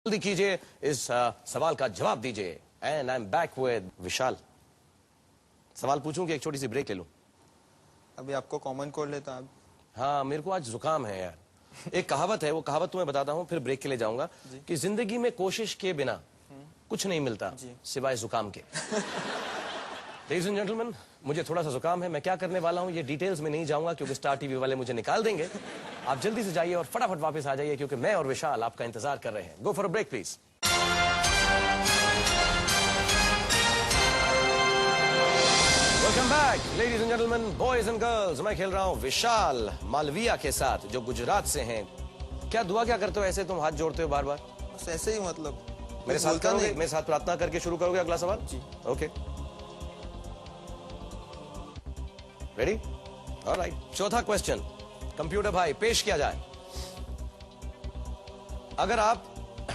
जल्दी कीजिए, इस सवाल का जवाब दीजिए। And I am back with Vishal. सवाल पूछूं कि एक छोटी सी ब्रेक ले लूं? अभी आपको कॉमन कोड लेता आप। हाँ, मेरे को आज जुकाम है यार। एक कहावत है, वो कहावत तुम्हें बताता हूं, फिर ब्रेक के लिए जाऊंगा कि जिंदगी में कोशिश के बिना कुछ नहीं मिलता सिवाय जुकाम के। लेडीज एंड जेंटलमैन, मुझे थोड़ा सा जुकाम है। मैं क्या करने वाला हूं ये डिटेल्स में नहीं जाऊंगा क्योंकि स्टार टीवी वाले मुझे निकाल देंगे। आप जल्दी से जाइए और फटाफट वापस आ जाइए क्योंकि मैं और विशाल आपका इंतजार कर रहे हैं। Go for a break please. Welcome back ladies and gentleman, boys and girls. मैं खेल रहा हूं विशाल मालविया के साथ जो गुजरात से हैं। क्या दुआ क्या करते हो ऐसे तुम हाथ जोड़ते हो बार बार? बस ऐसे ही मतलब मेरे साथ करोगे? मेरे साथ प्रार्थना करके शुरू करोगे अगला सवाल? जी। Okay, ready? ऑलराइट, चौथा क्वेश्चन कंप्यूटर भाई पेश किया जाए। अगर आप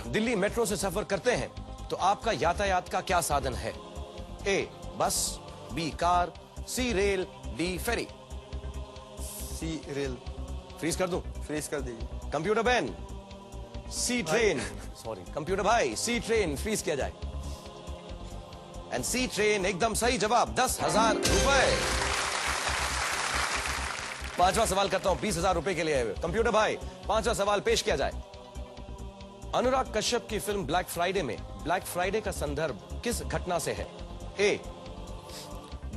दिल्ली मेट्रो से सफर करते हैं तो आपका यातायात का क्या साधन है? ए बस, बी कार, सी रेल, डी फेरी। सी रेल। फ्रीज कर दूं? फ्रीज कर दीजिए। कंप्यूटर बैन, सी ट्रेन। सॉरी कंप्यूटर भाई, सी ट्रेन फ्रीज किया जाए। एंड सी ट्रेन एकदम सही जवाब, 10,000 रुपए। पांचवा सवाल करता हूं, 20,000 रुपए के लिए। कंप्यूटर भाई पांचवा सवाल पेश किया जाए। अनुराग कश्यप की फिल्म ब्लैक फ्राइडे में ब्लैक फ्राइडे का संदर्भ किस घटना से है? ए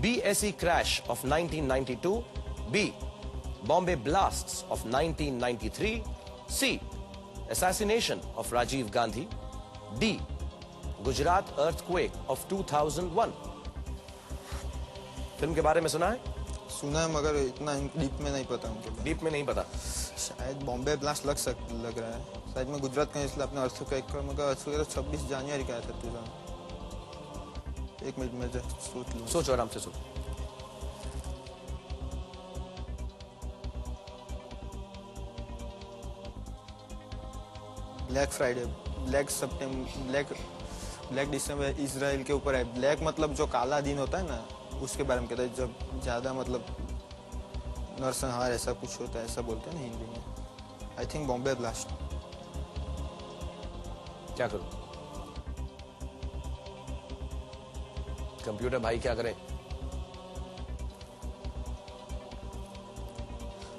BSE crash of 1992, B Bombay blasts of 1993, C assassination of Rajiv Gandhi, D Gujarat earthquake of 2001। Film के बारे में सुना है? सुना है मगर इतना डीप में नहीं पता उनके। डीप में नहीं पता? शायद बॉम्बे ब्लास्ट लग रहा है। शायद में गुजरात का, इसलिए अपने अर्थक्वेक का, मगर अर्थक्वेक 26 जनवरी का है। 2000। एक मिनट में सोच लूं। सोचो, आराम से सोचो। ब्लैक फ्राइडे, ब्लैक सितंबर, ब्लैक दिसंबर इजराइल के ऊपर है। ब्लैक मतलब जो काला दिन होता है ना, उसके बारे में कहता है। जब ज्यादा मतलब नरसंहार ऐसा कुछ होता है, ऐसा बोलते हैं ना हिंदी में। I think Bombay blast. क्या करूं? कंप्यूटर भाई क्या करें?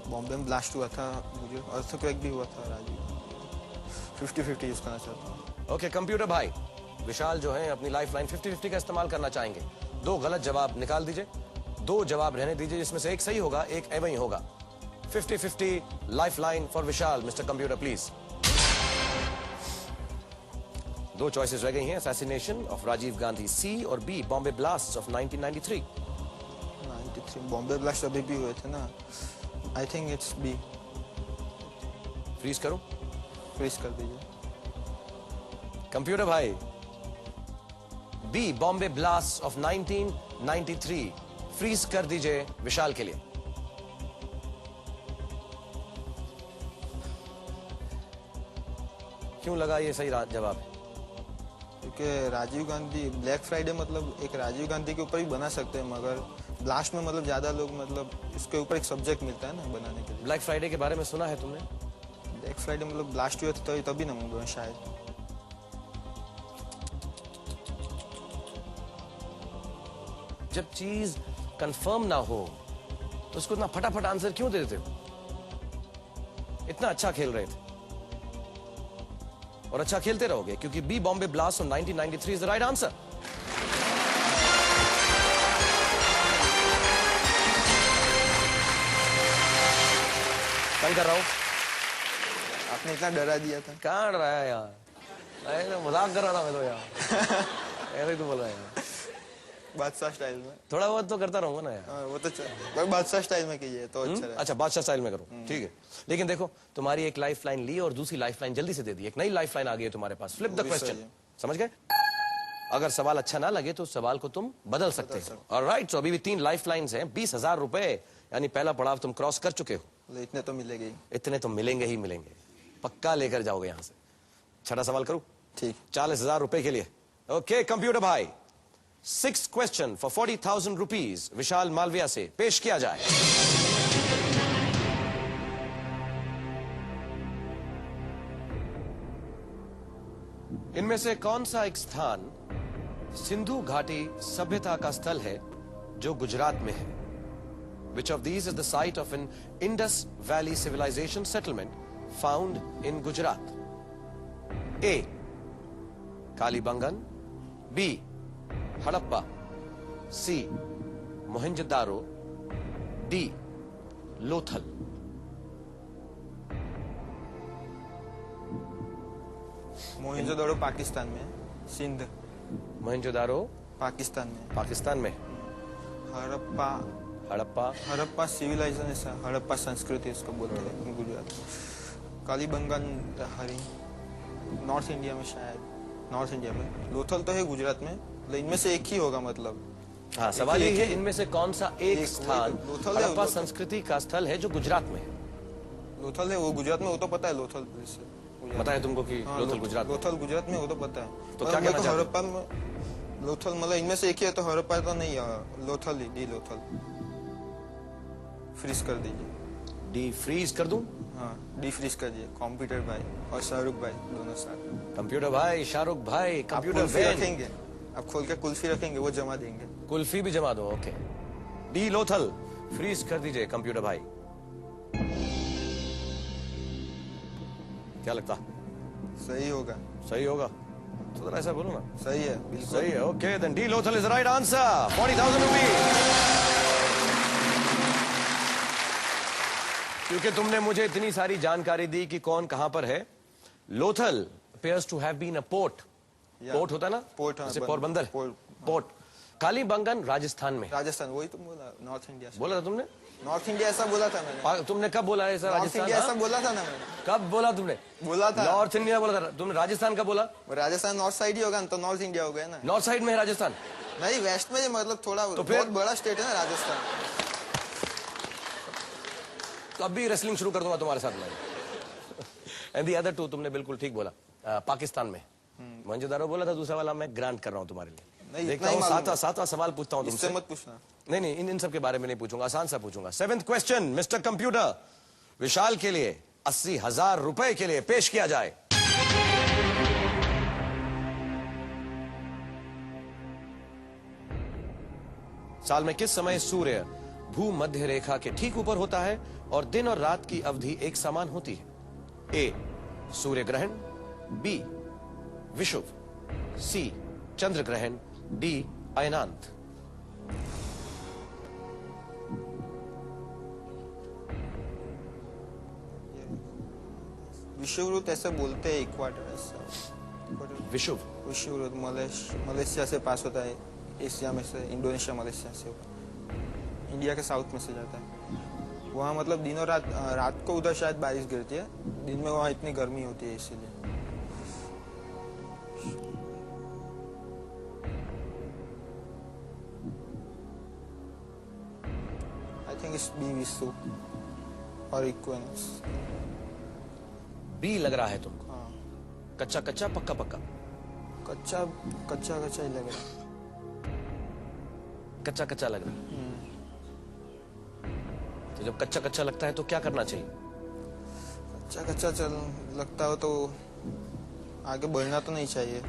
बॉम्बे में ब्लास्ट हुआ था, मुझे अर्थक्वेक भी हुआ था। राजीव 50-50 यूज करना चाहता हूँ। ओके कंप्यूटर भाई, विशाल जो है अपनी लाइफ लाइन 50-50 का इस्तेमाल करना चाहेंगे। 2 गलत जवाब निकाल दीजिए, 2 जवाब रहने दीजिए, जिसमें से एक सही होगा, एक एवं ही होगा। 50-50 life line for Vishal. Mister computer please. 2 choices रह गई हैं, assassination of Rajiv Gandhi C और B Bombay blast of 1993। 93 Bombay blast अभी भी हुए थे ना। I think it's B. Freeze करूं? फ्रीज कर दीजिए। कंप्यूटर भाई, B Bombay blast of 1993 freeze कर दीजिए विशाल के लिए। क्यों लगा ये सही जवाब है? क्योंकि राजीव गांधी, ब्लैक फ्राइडे मतलब एक राजीव गांधी के ऊपर ही बना सकते हैं, मगर ब्लास्ट में मतलब ज्यादा लोग मतलब इसके ऊपर एक सब्जेक्ट मिलता है ना बनाने के लिए। ब्लैक फ्राइडे के बारे में सुना है तुमने? ब्लैक फ्राइडे मतलब ब्लास्ट हुए थे तभी ना मुंबई में शायद। जब चीज कंफर्म ना हो तो उसको इतना फटाफट आंसर क्यों दे देते हो? इतना अच्छा खेल रहे थे और अच्छा खेलते रहोगे क्योंकि B Bombay blast of 1993 is the right answer. तंग कर रहा हूं? आपने इतना डरा दिया था। कहां डराया यार? अरे मजाक कर रहा था मैं तो यार। ऐसे ही तो बोल रहा है यार। बादशाह स्टाइल में थोड़ा बहुत तो करता रहूंगा ना यार। वो तो बादशाह स्टाइल में कीजिए तो अच्छा रहेगा। अच्छा, बादशाह स्टाइल में करूं, ठीक है। लेकिन देखो, तुम्हारी एक लाइफ लाइन ली और दूसरी लाइफ लाइन जल्दी से दे दी। एक नई लाइफ लाइन आ गई है तुम्हारे पास। Flip the question. समझ गए? अगर सवाल अच्छा ना लगे तो सवाल को तुम बदल सकते हो। ऑलराइट, तो अभी भी 3 लाइफ लाइन्स हैं, 20,000 रुपए, यानी पहला पड़ाव तुम क्रॉस कर चुके हो। इतने तो मिलेंगे ही। इतने तो मिलेंगे ही मिलेंगे, पक्का लेकर जाओगे यहां से। छठा सवाल करूं? ठीक। 40,000 रुपए के लिए। ओके कंप्यूटर भाई, 6th क्वेश्चन फॉर 40,000 रुपीज विशाल मालविया से पेश किया जाए। इनमें से कौन सा एक स्थान सिंधु घाटी सभ्यता का स्थल है जो गुजरात में है? Which of these is the site of an Indus Valley civilization settlement found in Gujarat? A. Kalibangan, B. Harappa, C. Mohenjo-daro, D. Lothal. Mohenjodaro Pakistan में है। सिंध मोहनजोदारो पाकिस्तान में है। पाकिस्तान में, हड़प्पा हड़प्पा हड़प्पा सिविलाइजेशन ऐसा हड़प्पा संस्कृति उसको बोलते हैं गुजरात में। कालीबंगन हरी नॉर्थ इंडिया में, शायद नॉर्थ इंडिया में। लोथल तो है गुजरात में, तो इनमें से एक ही होगा मतलब। हाँ, सवाल ये है इनमें से कौन सा एक स्थान लोथल है, हड़प्पा लोथल। संस्कृति का स्थल है जो गुजरात में है? लोथल है वो गुजरात में, वो तो पता है लोथल से। पता है तुमको कि हाँ, लोथल गुजरात में? लोथल गुजरात में, वो तो पता है। तो क्या कहना चाहते हो? हड़प्पा में लोथल मतलब इनमें से एक ही है, तो हड़प्पा तो नहीं है, लोथल ही, डी लोथल। फ्रीज कर दीजिए। डी फ्रीज कर दूं? हाँ, डी फ्रीज कर दीजिए। कंप्यूटर भाई और शाहरुख भाई दोनों साथ। कंप्यूटर भाई, शाहरुख भाई, आप कंप्यूटर कुल्फी वैन। रखेंगे, आप खोल के कुल्फी रखेंगे, वो जमा देंगे। कुल्फी भी जमा दो, ओके। डी लोथल फ्रीज कर दीजिए कंप्यूटर भाई। क्या लगता? सही होगा। सही होगा तो जरा ऐसा बोलो ना। सही है, बिल्कुल सही है, okay. Then D Lothal is right answer. 40,000 rupees. क्योंकि तुमने मुझे इतनी सारी जानकारी दी कि कौन कहां पर है। Lothal appears to have been a port. Yeah. Port होता है ना, पोर्ट, हाँ, जैसे बंद- पोरबंदर, पोर्ट। पोर्ट। कालीबंगन राजस्थान में। राजस्थान, वही तो बोला, नॉर्थ इंडिया से। बोला था तुमने? नॉर्थ इंडिया ऐसा बोला था मैंने। तुमने कब बोला है सर? नॉर्थ राजस्थान? इंडिया ऐसा हाँ? बोला था ना मैंने। कब बोला तुमने? बोला था। नॉर्थ इंडिया बोला था तुमने। राजस्थान का बोला? राजस्थान नॉर्थ साइड ही होगा ना, तो नॉर्थ इंडिया हो गया ना। नॉर्थ साइड में है राजस्थान। नहीं, वेस्ट में, मतलब थोड़ा तो फिर? बहुत बड़ा स्टेट है ना राजस्थान। तो अब भी रेसलिंग शुरू कर दूंगा तुम्हारे साथ में। एंड दी अदर टू तुमने बिल्कुल ठीक बोला। पाकिस्तान में मोहनजोदारो बोला था। दूसरा वाला मैं ग्रांट कर रहा हूं तुम्हारे लिए। नहीं, देखता इतना ही हूँ मालूम सातवां सवाल पूछता हूँ इससे तुमसे। मत पूछना। नहीं, इन सब के बारे में नहीं पूछूंगा, आसान सा पूछूंगा। 7th क्वेश्चन मिस्टर कंप्यूटर विशाल के लिए 80,000 रुपए के लिए पेश किया जाए। साल में किस समय सूर्य भूमध्य रेखा के ठीक ऊपर होता है और दिन और रात की अवधि एक समान होती है? ए. सूर्य ग्रहण, बी. विषुव, सी. चंद्र ग्रहण, डी. अयनांत। विषुववृत्त ऐसे बोलते हैं, इक्वाटर ऐसा। विषुव विषुववृत्त मलेशिया से पास होता है, एशिया में से, इंडोनेशिया मलेशिया से इंडिया के साउथ में से जाता है। वहाँ मतलब दिनों रात को उधर शायद बारिश गिरती है, दिन में वहाँ इतनी गर्मी होती है, इसीलिए। आई थिंक इट्स बी, विषुव और इक्वेनस। बी लग रहा है तुमको? हाँ, कच्चा कच्चा, पक्का पक्का? कच्चा कच्चा कच्चा ही लग रहा है। कच्चा कच्चा लग रहा है। तो जब कच्चा कच्चा लगता है तो क्या करना चाहिए? कच्चा कच्चा चल लगता हो तो आगे बढ़ना तो नहीं चाहिए,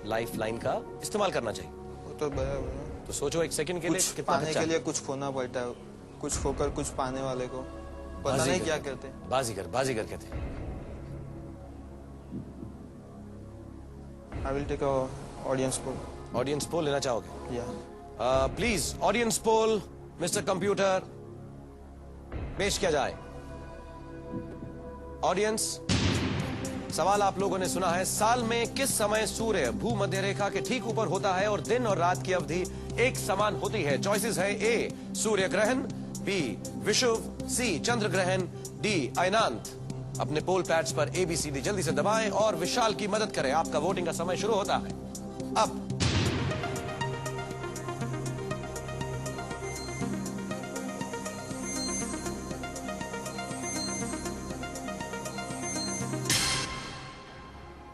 लाइफ लाइन का इस्तेमाल करना चाहिए। वो तो बराबर है। तो सोचो एक सेकंड के लिए कुछ कितना पाने कच्चा के लिए कुछ खोना पड़ता है, कुछ खोकर कुछ पाने वाले को पता नहीं क्या कहते हैं। बाजीगर कहते हैं। I will take a audience poll. Audience poll लेना चाहोगे? या please audience poll mister computer पेश किया जाए। ऑडियंस, सवाल आप लोगों ने सुना है। साल में किस समय सूर्य भूमध्य रेखा के ठीक ऊपर होता है और दिन और रात की अवधि एक समान होती है? चॉइसेस है ए. सूर्य ग्रहण, बी. विषुव, सी. चंद्र ग्रहण, डी. अयनांत। अपने पोल पैड्स पर ABCD जल्दी से दबाएं और विशाल की मदद करें। आपका वोटिंग का समय शुरू होता है अब।